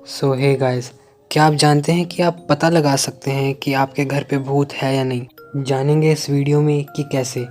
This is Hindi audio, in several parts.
सो हे गाइस, क्या आप जानते हैं कि आप पता लगा सकते हैं कि आपके घर पे भूत है या नहीं? जानेंगे इस वीडियो में कि कैसे।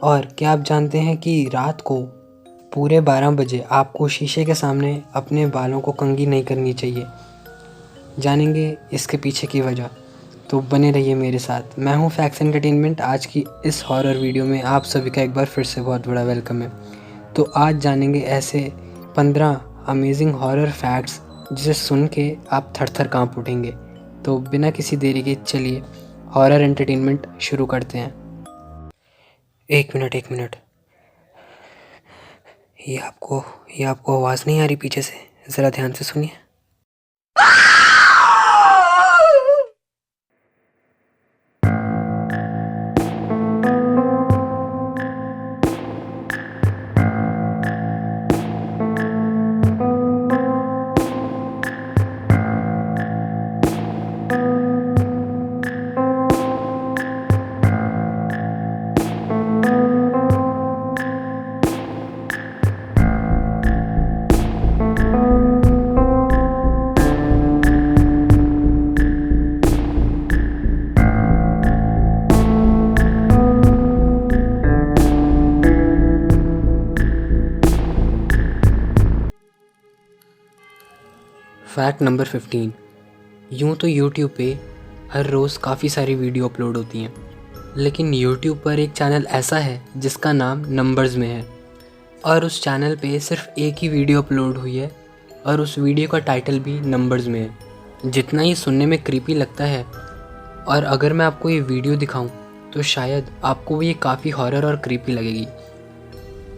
और क्या आप जानते हैं कि रात को पूरे 12 बजे आपको शीशे के सामने अपने बालों को कंघी नहीं करनी चाहिए? जानेंगे इसके पीछे की वजह। तो बने रहिए मेरे साथ। मैं हूँ फैक्स एंटरटेनमेंट। आज की इस हॉरर वीडियो में आप सभी का एक बार फिर से बहुत बड़ा वेलकम है। तो आज जानेंगे ऐसे 15 अमेजिंग हॉरर फैक्ट्स जिसे सुन के आप थर थर काँप उठेंगे। तो बिना किसी देरी के चलिए हॉरर एंटरटेनमेंट शुरू करते हैं। एक मिनट, ये आपको आवाज़ नहीं आ रही पीछे से? ज़रा ध्यान से सुनिए। Fact number 15। यूँ तो यूट्यूब पे हर रोज़ काफ़ी सारी वीडियो अपलोड होती हैं, लेकिन यूट्यूब पर एक चैनल ऐसा है जिसका नाम नंबर्स में है। और उस चैनल पे सिर्फ एक ही वीडियो अपलोड हुई है और उस वीडियो का टाइटल भी नंबर्स में है। जितना ये सुनने में क्रीपी लगता है, और अगर मैं आपको ये वीडियो दिखाऊं तो शायद आपको भी ये काफ़ी हॉरर और क्रीपी लगेगी।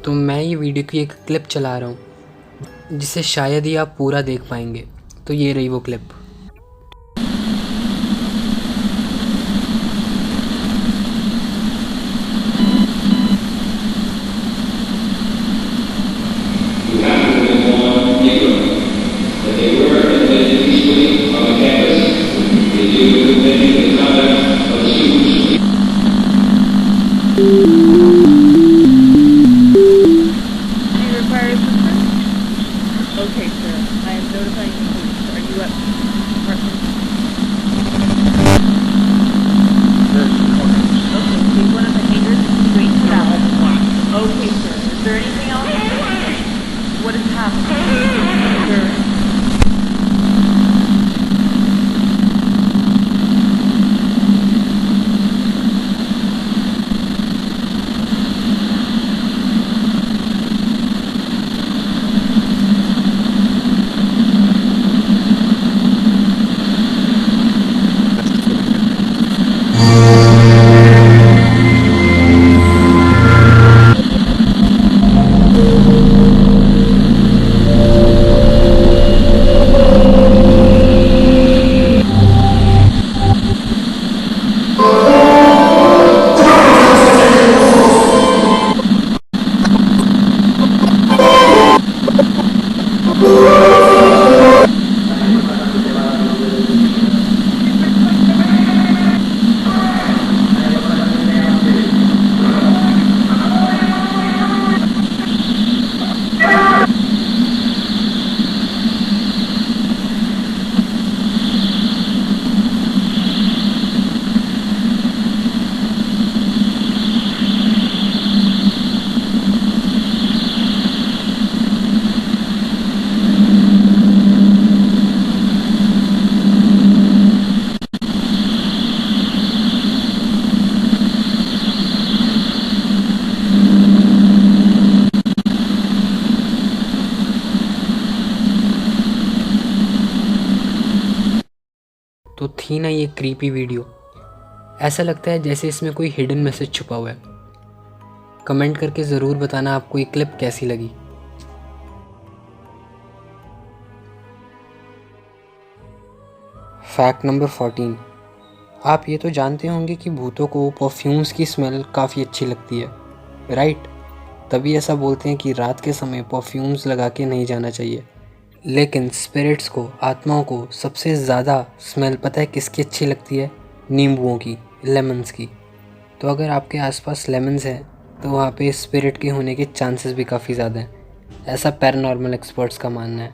तो मैं ये वीडियो की एक क्लिप चला रहा हूँ जिसे शायद ही आप पूरा देख पाएंगे। तो ये रही वो clip. Okay, sir. I am notifying the police. Are you at apartment? Okay, take one of the hangers and straight to that one. Okay, sir. Is there anything else? What is happening? Sir. तो थी ना ये क्रीपी वीडियो। ऐसा लगता है जैसे इसमें कोई हिडन मैसेज छुपा हुआ है। कमेंट करके ज़रूर बताना आपको ये क्लिप कैसी लगी। Fact number 14। आप ये तो जानते होंगे कि भूतों को परफ्यूम्स की स्मेल काफ़ी अच्छी लगती है, राइट? तभी ऐसा बोलते हैं कि रात के समय परफ्यूम्स लगा के नहीं जाना चाहिए। लेकिन स्पिरिट्स को, आत्माओं को सबसे ज़्यादा स्मेल पता है किसकी अच्छी लगती है? नींबुओं की, लेमन्स की। तो अगर आपके आसपास लेमन्स हैं तो वहाँ पे स्पिरिट के होने के चांसेस भी काफ़ी ज़्यादा हैं, ऐसा पैरानॉर्मल एक्सपर्ट्स का मानना है।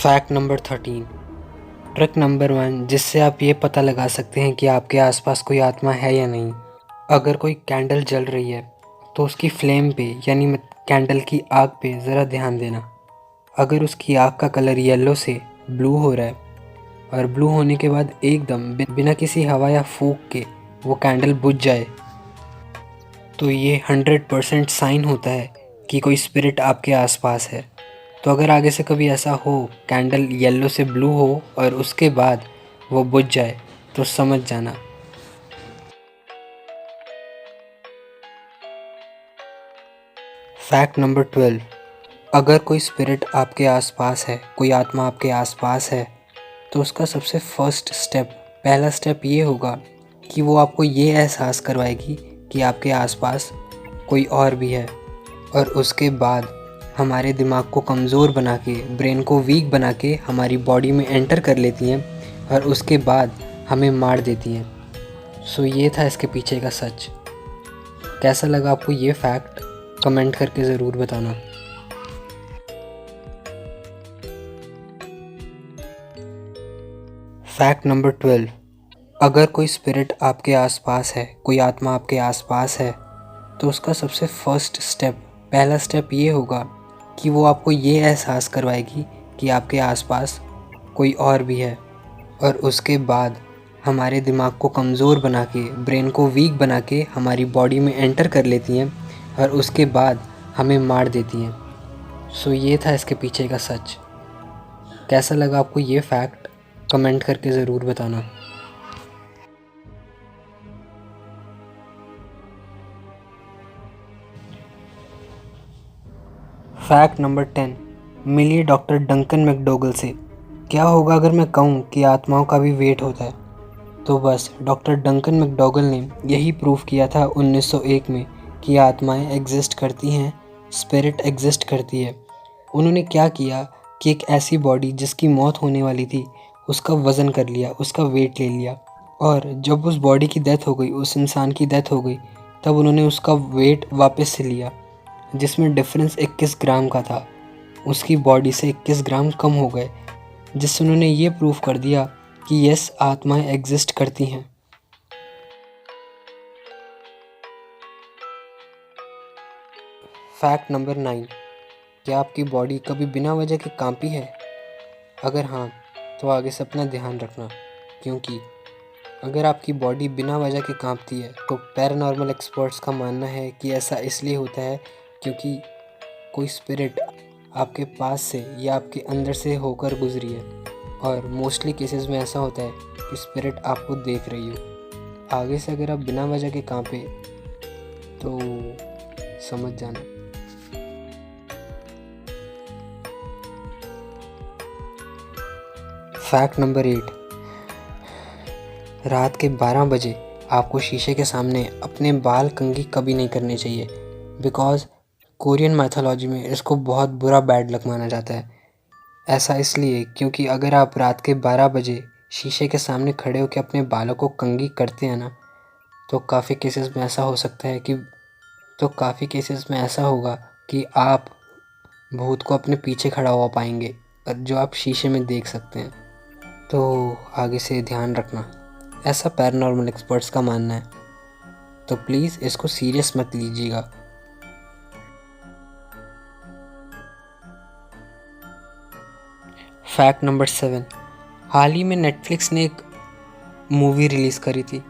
Fact number 13। ट्रिक नंबर 1 जिससे आप ये पता लगा सकते हैं कि आपके आसपास कोई आत्मा है या नहीं। अगर कोई कैंडल जल रही है तो उसकी फ्लेम पे यानी कैंडल की आग पे ज़रा ध्यान देना। अगर उसकी आग का कलर येलो से ब्लू हो रहा है और ब्लू होने के बाद एकदम बिना किसी हवा या फूंक के वो कैंडल बुझ जाए, तो ये 100% साइन होता है कि कोई स्पिरिट आपके आसपास है। तो अगर आगे से कभी ऐसा हो, कैंडल येलो से ब्लू हो और उसके बाद वो बुझ जाए, तो समझ जाना। Fact number 12। अगर कोई स्पिरिट आपके आसपास है, कोई आत्मा आपके आसपास है, तो उसका सबसे पहला स्टेप ये होगा कि वो आपको ये एहसास करवाएगी कि आपके आसपास कोई और भी है, और उसके बाद हमारे दिमाग को कमज़ोर बना के, ब्रेन को वीक बना के हमारी बॉडी में एंटर कर लेती हैं और उसके बाद हमें मार देती हैं। सो ये था इसके पीछे का सच। कैसा लगा आपको ये फैक्ट, कमेंट करके ज़रूर बताना। Fact number 12। अगर कोई स्पिरिट आपके आसपास है, कोई आत्मा आपके आसपास है, तो उसका सबसे पहला स्टेप ये होगा कि वो आपको ये एहसास करवाएगी कि आपके आसपास कोई और भी है, और उसके बाद हमारे दिमाग को कमज़ोर बना के, ब्रेन को वीक बना के हमारी बॉडी में एंटर कर लेती हैं और उसके बाद हमें मार देती हैं। सो ये था इसके पीछे का सच। कैसा लगा आपको ये फैक्ट, कमेंट करके ज़रूर बताना। Fact number 10। मिलिए डॉक्टर डंकन मैकडोगल से। क्या होगा अगर मैं कहूँ कि आत्माओं का भी वेट होता है? तो बस डॉक्टर डंकन मैकडोगल ने यही प्रूव किया था 1901 में कि आत्माएं एग्जिस्ट करती हैं, स्पिरिट एग्जिस्ट करती है। उन्होंने क्या किया कि एक ऐसी बॉडी जिसकी मौत होने वाली थी, उसका वज़न कर लिया, उसका वेट ले लिया, और जब उस बॉडी की डेथ हो गई, उस इंसान की डेथ हो गई, तब उन्होंने उसका वेट वापस से लिया, जिसमें डिफरेंस 21 ग्राम का था। उसकी बॉडी से 21 ग्राम कम हो गए, जिससे उन्होंने ये प्रूव कर दिया कि यस, आत्माएं एग्जिस्ट करती हैं। Fact number 9। क्या आपकी बॉडी कभी बिना वजह के कांपी है? अगर हाँ, तो आगे से अपना ध्यान रखना, क्योंकि अगर आपकी बॉडी बिना वजह के कांपती है तो पैरानॉर्मल एक्सपर्ट्स का मानना है कि ऐसा इसलिए होता है क्योंकि कोई स्पिरिट आपके पास से या आपके अंदर से होकर गुजरी है, और मोस्टली केसेस में ऐसा होता है कि स्पिरिट आपको देख रही हो। आगे से अगर आप बिना वजह के कांपे तो समझ जाना। Fact number 8। रात के 12 बजे आपको शीशे के सामने अपने बाल कंघी कभी नहीं करने चाहिए, बिकॉज़ कोरियन मैथोलॉजी में इसको बहुत बुरा बैड लक माना जाता है। ऐसा इसलिए क्योंकि अगर आप रात के 12 बजे शीशे के सामने खड़े होकर अपने बालों को कंघी करते हैं ना, तो काफ़ी केसेस में ऐसा होगा कि आप भूत को अपने पीछे खड़ा हुआ पाएंगे, और जो आप शीशे में देख सकते हैं। तो आगे से ध्यान रखना, ऐसा पैरानॉर्मल एक्सपर्ट्स का मानना है, तो प्लीज़ इसको सीरियस मत लीजिएगा। Fact number 7। हाल ही में नेटफ्लिक्स ने एक मूवी रिलीज़ करी थी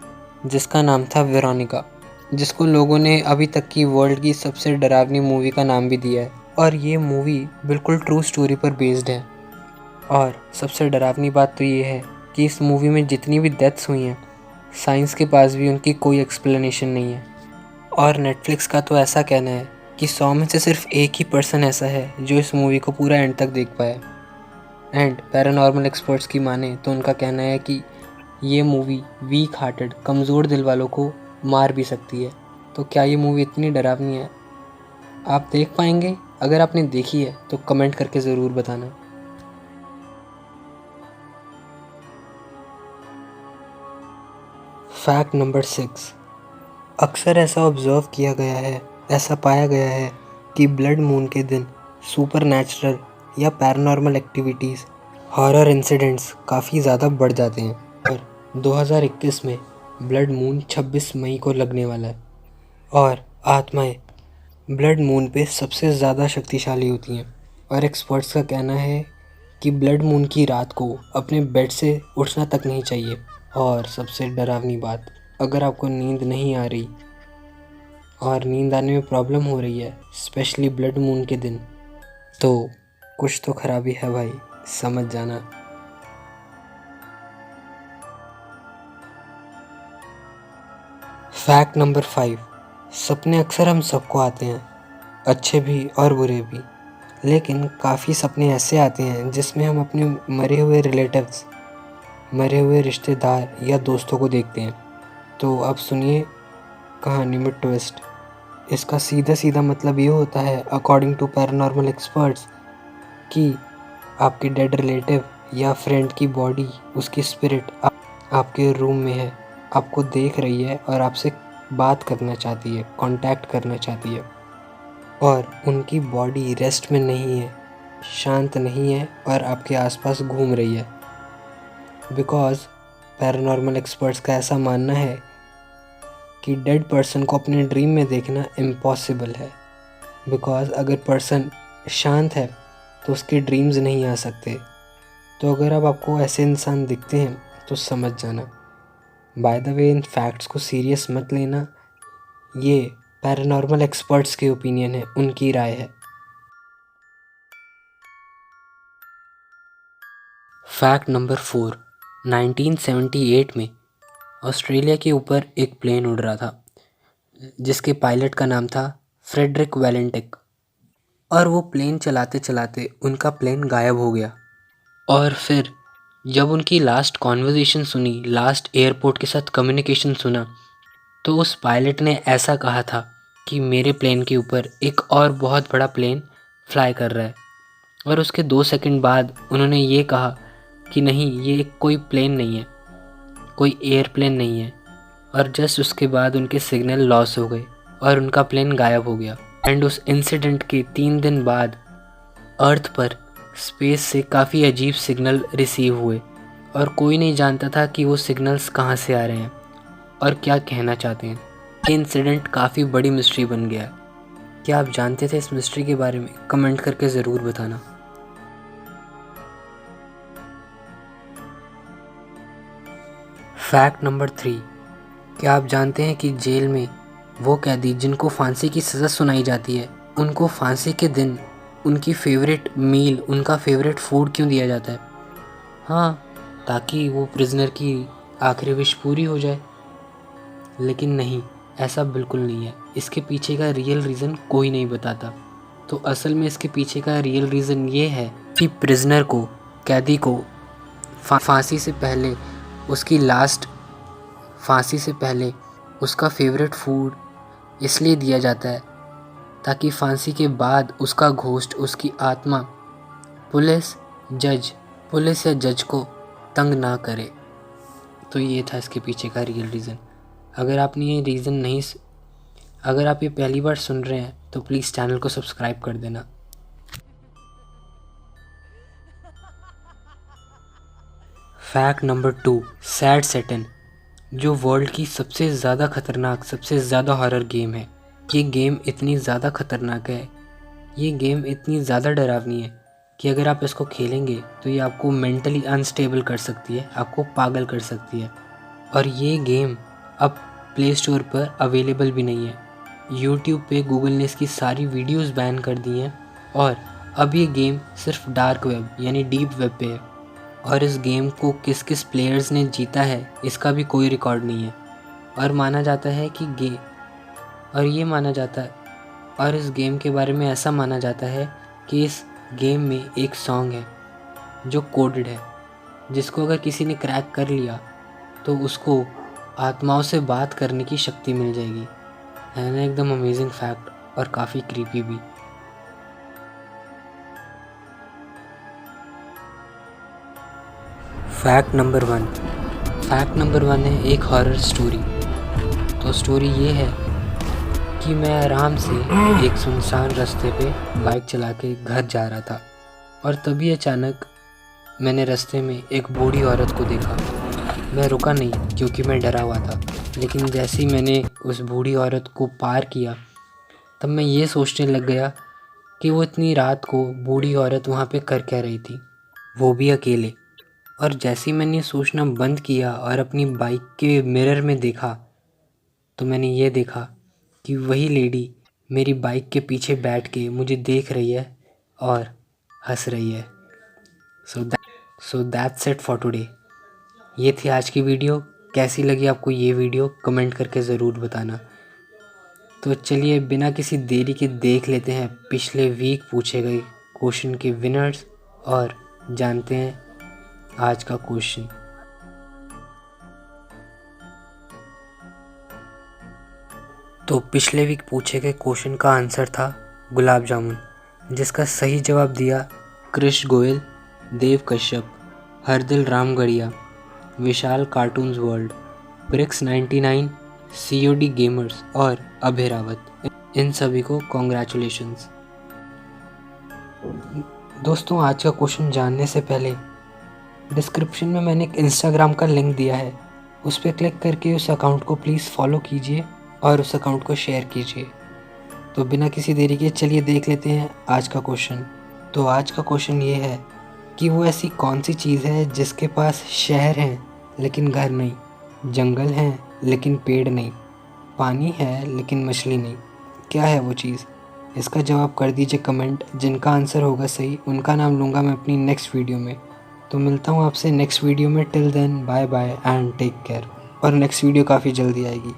जिसका नाम था वेरोनिका, जिसको लोगों ने अभी तक की वर्ल्ड की सबसे डरावनी मूवी का नाम भी दिया है। और ये मूवी बिल्कुल ट्रू स्टोरी पर बेस्ड है, और सबसे डरावनी बात तो ये है कि इस मूवी में जितनी भी डेथ्स हुई हैं, साइंस के पास भी उनकी कोई एक्सप्लेनेशन नहीं है। और नेटफ्लिक्स का तो ऐसा कहना है कि 100 में से सिर्फ एक ही पर्सन ऐसा है जो इस मूवी को पूरा एंड तक देख पाया। एंड पैरानॉर्मल एक्सपर्ट्स की माने तो उनका कहना है कि ये मूवी वीक हार्टेड, कमज़ोर दिल वालों को मार भी सकती है। तो क्या ये मूवी इतनी डरावनी है? आप देख पाएंगे? अगर आपने देखी है तो कमेंट करके ज़रूर बताना। Fact number 6। अक्सर ऐसा ऑब्ज़र्व किया गया है, ऐसा पाया गया है कि ब्लड मून के दिन सुपर नेचुरल या पैरानॉर्मल एक्टिविटीज़ हॉरर इंसिडेंट्स काफ़ी ज़्यादा बढ़ जाते हैं और 2021 में ब्लड मून 26 मई को लगने वाला है और आत्माएं ब्लड मून पे सबसे ज़्यादा शक्तिशाली होती हैं और एक्सपर्ट्स का कहना है कि ब्लड मून की रात को अपने बेड से उठना तक नहीं चाहिए। और सबसे डरावनी बात, अगर आपको नींद नहीं आ रही और नींद आने में प्रॉब्लम हो रही है स्पेशली ब्लड मून के दिन, तो कुछ तो खराबी है भाई, समझ जाना। फैक्ट नंबर 5, सपने अक्सर हम सबको आते हैं, अच्छे भी और बुरे भी, लेकिन काफ़ी सपने ऐसे आते हैं जिसमें हम अपने मरे हुए रिलेटिव्स, मरे हुए रिश्तेदार या दोस्तों को देखते हैं। तो अब सुनिए कहानी में ट्विस्ट। इसका सीधा सीधा मतलब ये होता है अकॉर्डिंग टू पैरानॉर्मल एक्सपर्ट्स कि आपके डेड रिलेटिव या फ्रेंड की बॉडी, उसकी स्पिरिट आपके रूम में है, आपको देख रही है और आपसे बात करना चाहती है, कांटेक्ट करना चाहती है। और उनकी बॉडी रेस्ट में नहीं है, शांत नहीं है और आपके आसपास घूम रही है। बिकॉज़ पैरानॉर्मल एक्सपर्ट्स का ऐसा मानना है कि डेड पर्सन को अपने ड्रीम में देखना इम्पॉसिबल है। बिकॉज़ अगर पर्सन शांत है तो उसके ड्रीम्स नहीं आ सकते। तो अगर अब आपको ऐसे इंसान दिखते हैं तो समझ जाना। By the way, in facts को सीरियस मत लेना, ये पैरानॉर्मल एक्सपर्ट्स के ओपिनियन है, उनकी राय है। फैक्ट नंबर 4, 1978 में ऑस्ट्रेलिया के ऊपर एक प्लेन उड़ रहा था जिसके पायलट का नाम था फ्रेडरिक वेलेंटिक, और वो प्लेन चलाते चलाते उनका प्लेन गायब हो गया। और फिर जब उनकी लास्ट कॉन्वर्सेशन सुनी, लास्ट एयरपोर्ट के साथ कम्युनिकेशन सुना, तो उस पायलट ने ऐसा कहा था कि मेरे प्लेन के ऊपर एक और बहुत बड़ा प्लेन फ्लाई कर रहा है। और उसके 2 सेकंड बाद उन्होंने ये कहा कि नहीं, ये कोई प्लेन नहीं है, कोई एयरप्लेन नहीं है। और जस्ट उसके बाद उनके सिग्नल लॉस हो गए और उनका प्लेन गायब हो गया। एंड उस इंसिडेंट के 3 दिन बाद अर्थ पर स्पेस से काफ़ी अजीब सिग्नल रिसीव हुए और कोई नहीं जानता था कि वो सिग्नल्स कहाँ से आ रहे हैं और क्या कहना चाहते हैं। ये इंसिडेंट काफ़ी बड़ी मिस्ट्री बन गया। क्या आप जानते थे इस मिस्ट्री के बारे में? कमेंट करके ज़रूर बताना। फैक्ट नंबर 3, क्या आप जानते हैं कि जेल में वो कैदी जिनको फांसी की सज़ा सुनाई जाती है, उनको फांसी के दिन उनकी फेवरेट मील, उनका फेवरेट फूड क्यों दिया जाता है? हाँ, ताकि वो प्रिजनर की आखिरी विश पूरी हो जाए। लेकिन नहीं, ऐसा बिल्कुल नहीं है। इसके पीछे का रियल रीज़न कोई नहीं बताता। तो असल में इसके पीछे का रियल रीज़न ये है कि प्रिजनर को, कैदी को फांसी से पहले, उसकी लास्ट फांसी से पहले उसका फेवरेट फूड इसलिए दिया जाता है ताकि फांसी के बाद उसका घोस्ट, उसकी आत्मा पुलिस या जज को तंग ना करे। तो ये था इसके पीछे का रियल रीज़न। अगर आपने ये रीज़न नहीं, अगर आप ये पहली बार सुन रहे हैं तो प्लीज़ चैनल को सब्सक्राइब कर देना। फैक्ट नंबर 2, सैड सैटन, जो वर्ल्ड की सबसे ज़्यादा खतरनाक, सबसे ज़्यादा हॉरर गेम है। ये गेम इतनी ज़्यादा खतरनाक है, ये गेम इतनी ज़्यादा डरावनी है कि अगर आप इसको खेलेंगे तो ये आपको मेंटली अनस्टेबल कर सकती है, आपको पागल कर सकती है। और ये गेम अब प्ले स्टोर पर अवेलेबल भी नहीं है। यूट्यूब पे गूगल ने इसकी सारी वीडियोस बैन कर दी हैं और अब ये गेम सिर्फ डार्क वेब यानी डीप वेब पे है। और इस गेम को किस किस प्लेयर्स ने जीता है इसका भी कोई रिकॉर्ड नहीं है। और माना जाता है कि और इस गेम के बारे में ऐसा माना जाता है कि इस गेम में एक सॉन्ग है जो कोडेड है, जिसको अगर किसी ने क्रैक कर लिया तो उसको आत्माओं से बात करने की शक्ति मिल जाएगी। है ना एकदम अमेजिंग फैक्ट और काफ़ी क्रीपी भी। फैक्ट नंबर 1 है एक हॉरर स्टोरी। तो स्टोरी ये है कि मैं आराम से एक सुनसान रास्ते पे बाइक चला के घर जा रहा था और तभी अचानक मैंने रास्ते में एक बूढ़ी औरत को देखा। मैं रुका नहीं क्योंकि मैं डरा हुआ था, लेकिन जैसे ही मैंने उस बूढ़ी औरत को पार किया तब मैं ये सोचने लग गया कि वो इतनी रात को बूढ़ी औरत वहाँ पे कर क्या रही थी, वो भी अकेले। और जैसे ही मैंने ये सोचना बंद किया और अपनी बाइक के मिरर में देखा तो मैंने ये देखा कि वही लेडी मेरी बाइक के पीछे बैठ के मुझे देख रही है और हंस रही है। So that's it for today. ये थी आज की वीडियो। कैसी लगी आपको ये वीडियो कमेंट करके ज़रूर बताना। तो चलिए बिना किसी देरी के देख लेते हैं पिछले वीक पूछे गए क्वेश्चन के विनर्स और जानते हैं आज का क्वेश्चन। तो पिछले वीक पूछे गए क्वेश्चन का आंसर था गुलाब जामुन, जिसका सही जवाब दिया Krish Goyal, Dev Kashyap, Hardil Ramgarhia, Vishal cartoons world, bricks 99, COD gamers और अभय रावत। इन सभी को कॉन्ग्रेचुलेशंस। दोस्तों आज का क्वेश्चन जानने से पहले डिस्क्रिप्शन में मैंने एक इंस्टाग्राम का लिंक दिया है, उस पर क्लिक करके उस अकाउंट को प्लीज़ फॉलो कीजिए और उस अकाउंट को शेयर कीजिए। तो बिना किसी देरी के चलिए देख लेते हैं आज का क्वेश्चन। तो आज का क्वेश्चन ये है कि वो ऐसी कौन सी चीज़ है जिसके पास शहर हैं लेकिन घर नहीं, जंगल हैं लेकिन पेड़ नहीं, पानी है लेकिन मछली नहीं। क्या है वो चीज़? इसका जवाब कर दीजिए कमेंट। जिनका आंसर होगा सही उनका नाम लूँगा मैं अपनी नेक्स्ट वीडियो में। तो मिलता हूँ आपसे नेक्स्ट वीडियो में। Till then bye bye and take care. और नेक्स्ट वीडियो काफ़ी जल्दी आएगी।